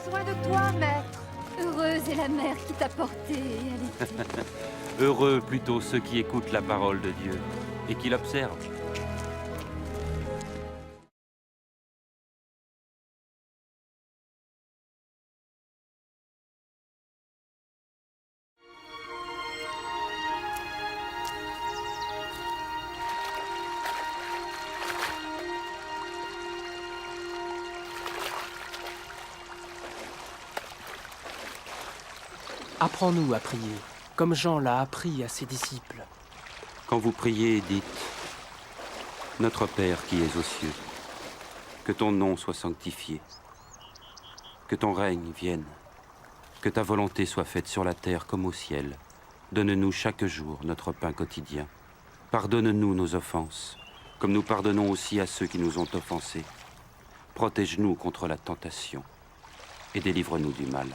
besoin de toi, maître. Heureuse est la mère qui t'a porté et allaitée. Heureux plutôt ceux qui écoutent la parole de Dieu et qui l'observent. Apprends-nous à prier, comme Jean l'a appris à ses disciples. Quand vous priez, dites « Notre Père qui es aux cieux, que ton nom soit sanctifié, que ton règne vienne, que ta volonté soit faite sur la terre comme au ciel. Donne-nous chaque jour notre pain quotidien. Pardonne-nous nos offenses, comme nous pardonnons aussi à ceux qui nous ont offensés. Protège-nous contre la tentation et délivre-nous du mal. »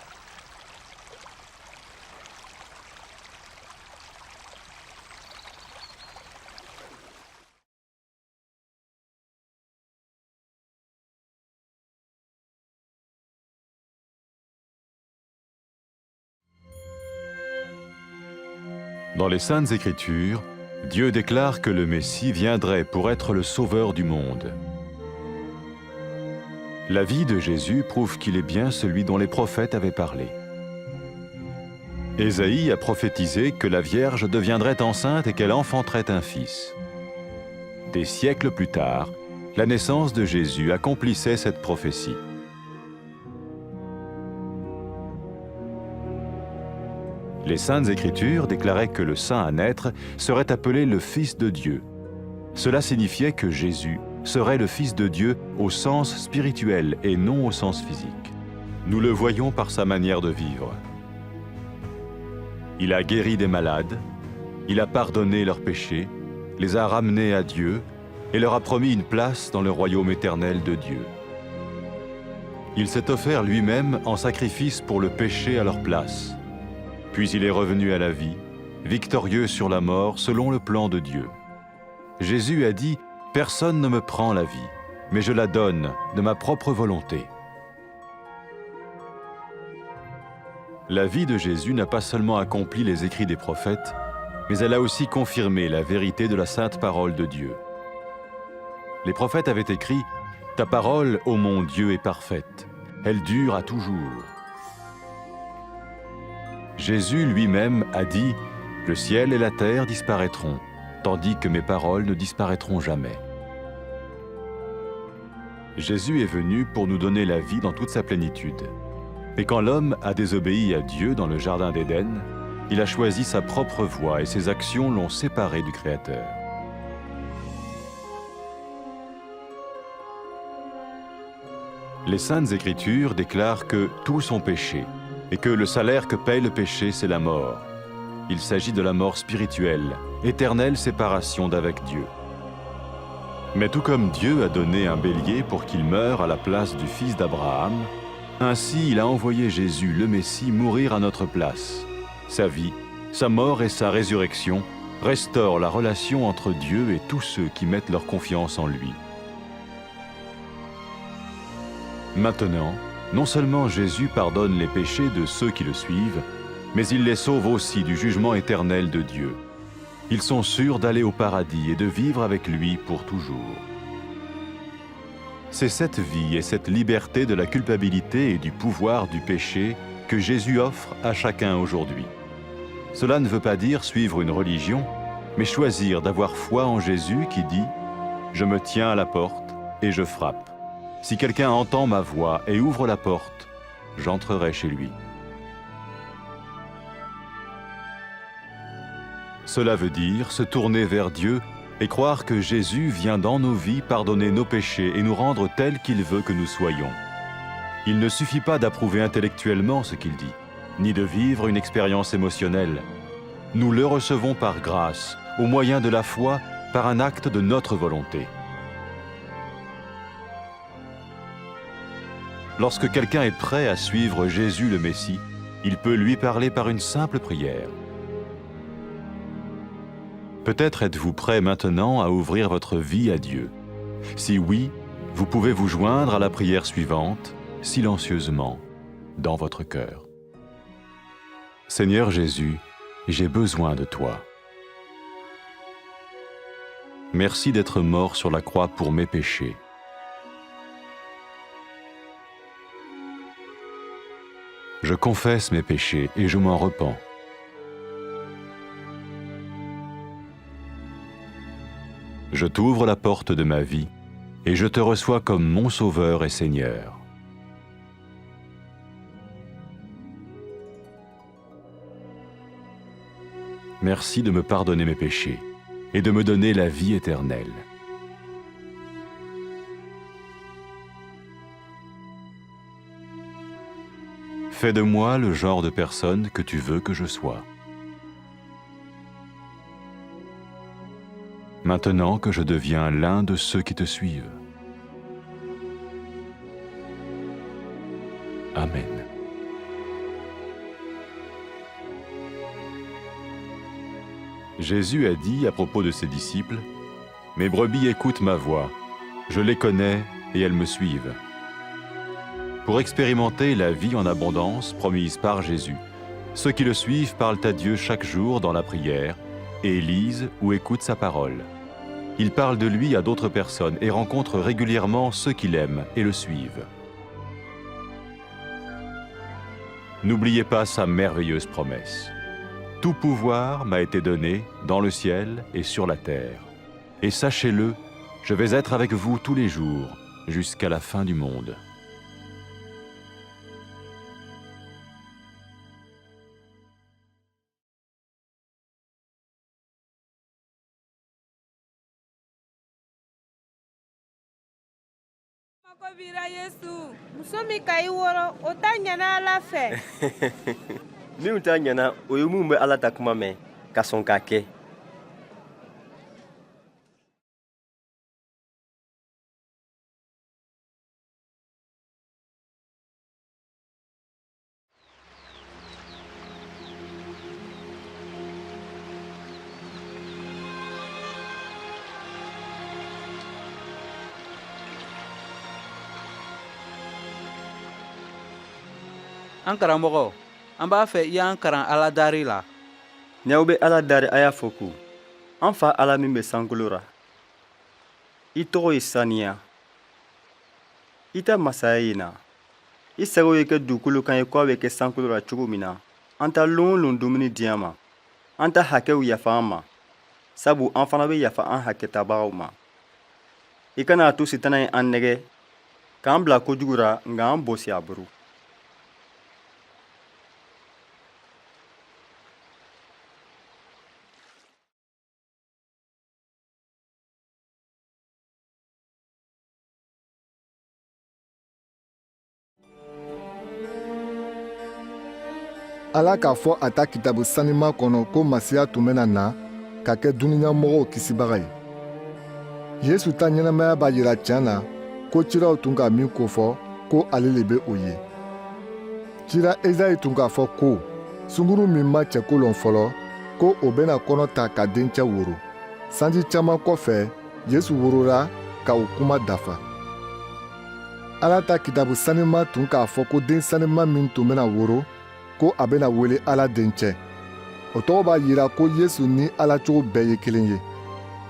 Dans les Saintes Écritures, Dieu déclare que le Messie viendrait pour être le sauveur du monde. La vie de Jésus prouve qu'il est bien celui dont les prophètes avaient parlé. Ésaïe a prophétisé que la Vierge deviendrait enceinte et qu'elle enfanterait un fils. Des siècles plus tard, la naissance de Jésus accomplissait cette prophétie. Les Saintes Écritures déclaraient que le saint à naître serait appelé le Fils de Dieu. Cela signifiait que Jésus serait le Fils de Dieu au sens spirituel et non au sens physique. Nous le voyons par sa manière de vivre. Il a guéri des malades, il a pardonné leurs péchés, les a ramenés à Dieu et leur a promis une place dans le royaume éternel de Dieu. Il s'est offert lui-même en sacrifice pour le péché à leur place. Puis il est revenu à la vie, victorieux sur la mort selon le plan de Dieu. Jésus a dit « Personne ne me prend la vie, mais je la donne de ma propre volonté. » La vie de Jésus n'a pas seulement accompli les écrits des prophètes, mais elle a aussi confirmé la vérité de la sainte parole de Dieu. Les prophètes avaient écrit « Ta parole, ô mon Dieu, est parfaite, elle dure à toujours. » Jésus lui-même a dit « Le ciel et la terre disparaîtront, tandis que mes paroles ne disparaîtront jamais. » Jésus est venu pour nous donner la vie dans toute sa plénitude. Et quand l'homme a désobéi à Dieu dans le jardin d'Éden, il a choisi sa propre voie et ses actions l'ont séparé du Créateur. Les Saintes Écritures déclarent que tous ont péché et que le salaire que paye le péché, c'est la mort. Il s'agit de la mort spirituelle, éternelle séparation d'avec Dieu. Mais tout comme Dieu a donné un bélier pour qu'il meure à la place du fils d'Abraham, ainsi il a envoyé Jésus, le Messie, mourir à notre place. Sa vie, sa mort et sa résurrection restaurent la relation entre Dieu et tous ceux qui mettent leur confiance en lui. Maintenant, non seulement Jésus pardonne les péchés de ceux qui le suivent, mais il les sauve aussi du jugement éternel de Dieu. Ils sont sûrs d'aller au paradis et de vivre avec lui pour toujours. C'est cette vie et cette liberté de la culpabilité et du pouvoir du péché que Jésus offre à chacun aujourd'hui. Cela ne veut pas dire suivre une religion, mais choisir d'avoir foi en Jésus qui dit « Je me tiens à la porte et je frappe. Si quelqu'un entend ma voix et ouvre la porte, j'entrerai chez lui. » Cela veut dire se tourner vers Dieu et croire que Jésus vient dans nos vies pardonner nos péchés et nous rendre tels qu'il veut que nous soyons. Il ne suffit pas d'approuver intellectuellement ce qu'il dit, ni de vivre une expérience émotionnelle. Nous le recevons par grâce, au moyen de la foi, par un acte de notre volonté. Lorsque quelqu'un est prêt à suivre Jésus le Messie, il peut lui parler par une simple prière. Peut-être êtes-vous prêt maintenant à ouvrir votre vie à Dieu. Si oui, vous pouvez vous joindre à la prière suivante, silencieusement. dans votre cœur. Seigneur Jésus, j'ai besoin de toi. Merci d'être mort sur la croix pour mes péchés. Je confesse mes péchés et je m'en repens. Je t'ouvre la porte de ma vie et je te reçois comme mon Sauveur et Seigneur. Merci de me pardonner mes péchés et de me donner la vie éternelle. Fais de moi le genre de personne que tu veux que je sois. Maintenant que je deviens l'un de ceux qui te suivent. Amen. Jésus a dit à propos de ses disciples, « Mes brebis écoutent ma voix, je les connais et elles me suivent. » Pour expérimenter la vie en abondance promise par Jésus, ceux qui le suivent parlent à Dieu chaque jour dans la prière et lisent ou écoutent sa parole. Ils parlent de lui à d'autres personnes et rencontrent régulièrement ceux qui l'aiment et le suivent. N'oubliez pas sa merveilleuse promesse. Tout pouvoir m'a été donné dans le ciel et sur la terre. Et sachez-le, je vais être avec vous tous les jours, jusqu'à la fin du monde. Muso min ka I wɔrɔ o ta ɲana Ala fɛ. Min ta ɲana o ye mun bɛ Ala ta kuma mɛn ka sɔn k'a kɛ. An karamɔgɔ, an b'a fɛ I y'an karan Ala dari la. N'aw bɛ Ala dari a y'a fɔ ko an fa Ala min bɛ sankolo ra. I tɔgɔ ye saniya. I ta masaya ye na. I sago ye kɛ dugukolo kan ye k'a bɛ kɛ sankolo ra cogo min na. An ta lon o lon dumuni di an ma. An ta hakɛw yafa an ma. Sabu an fana bɛ yafa an hakɛtabagaw ma. I kana a to Sitana ye an nɛgɛ k'an bila kojugu ra nka an bosi a buru. Ala k'a fɔ a ta kitabu sanima kɔnɔ ko Masiya tun bɛna na ka kɛ dunuɲamɔgɔw kisibaga ye. Yesu ta ɲɛnamaya b'a yira tiɲɛ na ko cilaw tun ka min kofɔ ko ale le bɛ o ye. Cila Ezayi tun k'a fɔ ko sunguru min ma cɛkolon fɔlɔ ko o bɛna kɔnɔ ta ka dencɛ woro. Sanji caman kɔfɛ Yesu worora ka o kuma dafa. Ala ta kitabu sanima tun k'a fɔ ko den sanima min tun bɛna woro ko a bɛna wele Ala dencɛ. O tɔgɔ b'a yira ko Yesu ni Ala cogo bɛɛ ye kelen ye.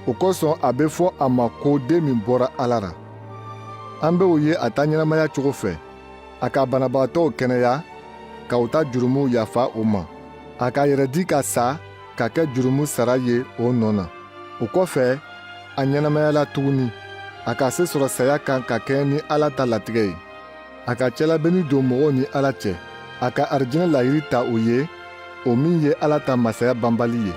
O kosɔn a bɛ fɔ a ma ko den min bɔra Ala ra. An bɛ o ye a ta ɲɛnamaya cogo fɛ. A ka banabagatɔw kɛnɛya, ka o ta jurumuw yafa o ma. A ka yɛrɛ di ka sa, ka kɛ jurumu sara ye o nɔ na. O kɔfɛ, a ɲɛnamayala tuguni. A ka se sɔrɔ saya kan ka kɛɲɛ ni Ala ta latigɛ ye. A ka cɛlabenni don mɔgɔw ni Ala cɛ. A ka arijinɛ layiri ta o ye, o min ye Ala ta masaya banbali ye.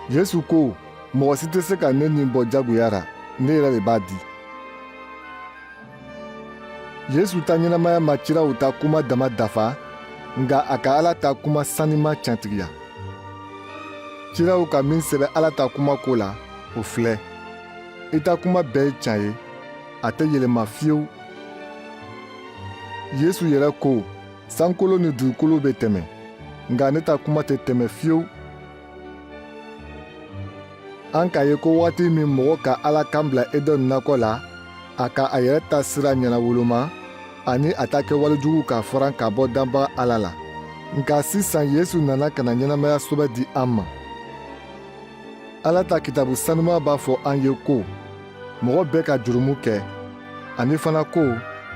Yesu ko, mɔgɔ si tɛ se ka ne nin bɔ jagoya ra, ne yɛrɛ de b'a di. Yesu ta ɲɛnamaya ma cilaw ta kuma dama dafa, nka a ka Ala ta kuma sanima tiɲɛtigiya. Cilaw ka min sɛbɛ Ala ta kuma ko la, o filɛ. I ta kuma bɛɛ ye tiɲɛ ye, a tɛ yɛlɛma fiyewu. Yesu yɛrɛ ko, sankolo ni dugukolo bɛ tɛmɛ, nka ne ta kuma tɛ tɛmɛ fiyewu. An k'a ye ko waati min mɔgɔ ka Ala kan bila Edeni nakɔ la, a ka a yɛrɛ ta sira ɲɛnawoloma, ani a ta kɛ walejugu ka fɔran ka bɔ danbaga Ala la. Nka sisan Yesu nana ka na ɲɛnamaya sɛbɛn di an ma. Ala ta kitabu sanuman b'a fɔ an ye ko mɔgɔ bɛɛ ka jurumu kɛ, ani fana ko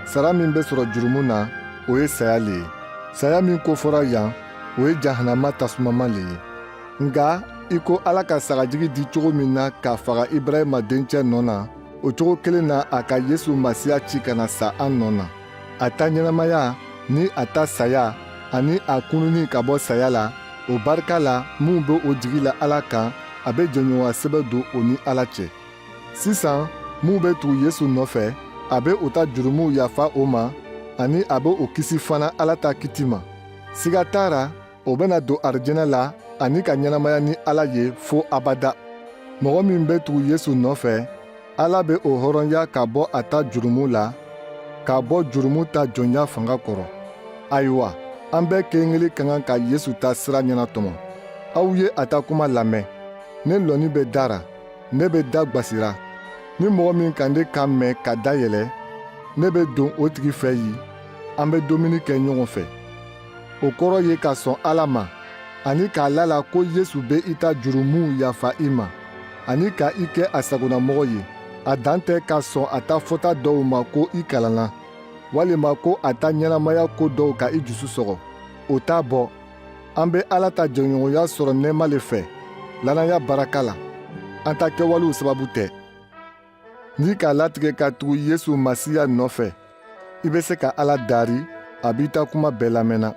sara min bɛ sɔrɔ jurumu na o ye saya le ye. Saya min kofɔra yan o ye jahanama tasumama le ye. Nka i ko Ala ka sagajigi di cogo min na k'a faga Ibrahima dencɛ nɔ na, o cogo kelen na a ka Yesu Masiya ci ka na sa an nɔ na. A ta ɲɛnamaya ni a ta saya ani a kununi ka bɔ saya la, o barika la mun be o jigi la Ala kan, a be jɛɲɔgɔnya sɛbɛn don o ni Ala cɛ. Sisan mun be tugu Yesu nɔfɛ, a be o ta jurumuw yafa o ma, ani a be o kisi fana Ala ta kiti ma. Siga t'a ra, o bena don arijɛnɛ la ani ka ɲɛnamaya ni Ala ye fo abada. Mɔgɔ min be tugu Yesu nɔfɛ, Ala be o hɔrɔnya ka bɔ a ta jurumu la, ka bɔ jurumu ta jɔnya fanga kɔrɔ. Ayiwa, an bɛɛ kelen kelen ka kan ka Yesu ta sira ɲɛnatɔmɔ. Aw ye a ta kuma lamɛn. Ne lɔnni bɛ dara, ne bɛ da gwasira. Ni mɔgɔ min ka ne kan mɛn ka dayɛlɛ, ne bɛ don o tigi fɛ yen, an bɛ dumuni kɛ ɲɔgɔn fɛ. O kɔrɔ ye ka sɔn Ala ma, ani k'a lala ko Yesu bɛ i ta jurumuw yafa i ma, ani ka i kɛ a sagonamɔgɔ ye. A dan tɛ ka sɔn a ta fɔta dɔw ma ko i kalanna, walima ko a ta ɲɛnamaya ko dɔw ka i dusu sɔgɔ. O t'a bɔ. An bɛ Ala ta jɛɲɔgɔnya sɔrɔ nɛɛma le fɛ, lannaya baraka la. An ta kɛwalew sababu tɛ. N'i k'a latigɛ ka tugu Yesu Masiya nɔfɛ, i bɛ se ka Ala daari, a b'i ta kuma bɛɛ lamɛnna.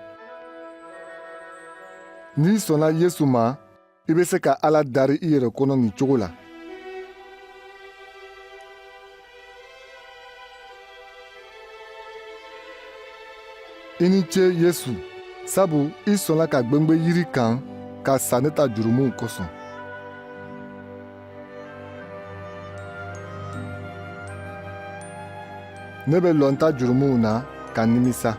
N'i sɔnna Yesu ma, i bɛ se ka Ala daari i yɛrɛ kɔnɔ nin cogo la. I ni ce Yesu, sabu i sɔnna ka gwengbe yiri kan ka sa ne ta jurumuw kosɔn. Ne bɛ lɔn ta jurumuw na ka nimisa.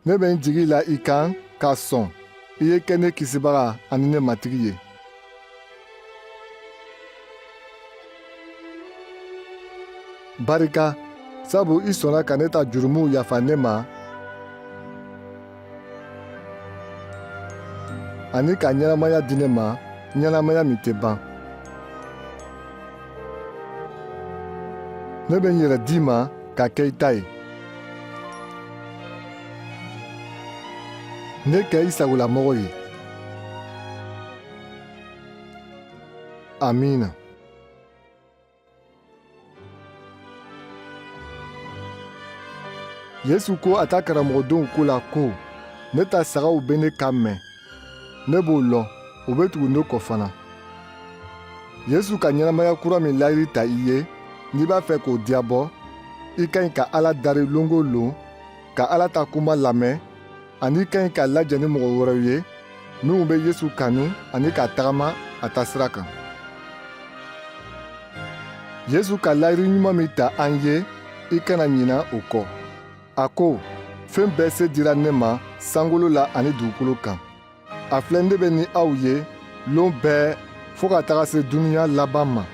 Ne bɛ n jigi la i kan ka sɔn i ye kɛ ne kisibaga ani ne matigi ye. Barika, sabu i sɔnna ka ne ta jurumuw yafa ne ma, ani ka ɲɛnamaya di ne ma, ɲɛnamaya min tɛ ban. Ne bɛ n yɛrɛ d'i ma ka kɛ i ta ye. Ne kɛ i sagolamɔgɔ ye. Amiina. Yesu ko a ta karamɔgɔdenw ko la ko ne ta sagaw be ne kan mɛn. Ne b'o lɔn, o be tugu ne kɔ fana. Yesu ka ɲɛnamaya kura min layiri ta i ye, n'i b'a fɛ k'o diyabɔ, i ka ɲi ka Ala dari lon o lon, ka Ala ta kuma lamɛn, ani i ka ɲi ka lajɛ ni mɔgɔ wɛrɛw ye minnu bɛ Yesu kanu ani ka tagama a ta sira kan. Yesu ka layiri ɲuman min ta an ye, i kana ɲina o kɔ. A ko, fɛn bɛɛ se dira ne ma sankolo la ani dugukolo kan. A filɛ ne bɛ ni aw ye lon bɛɛ fɔɔ ka taga se duniɲa laban ma.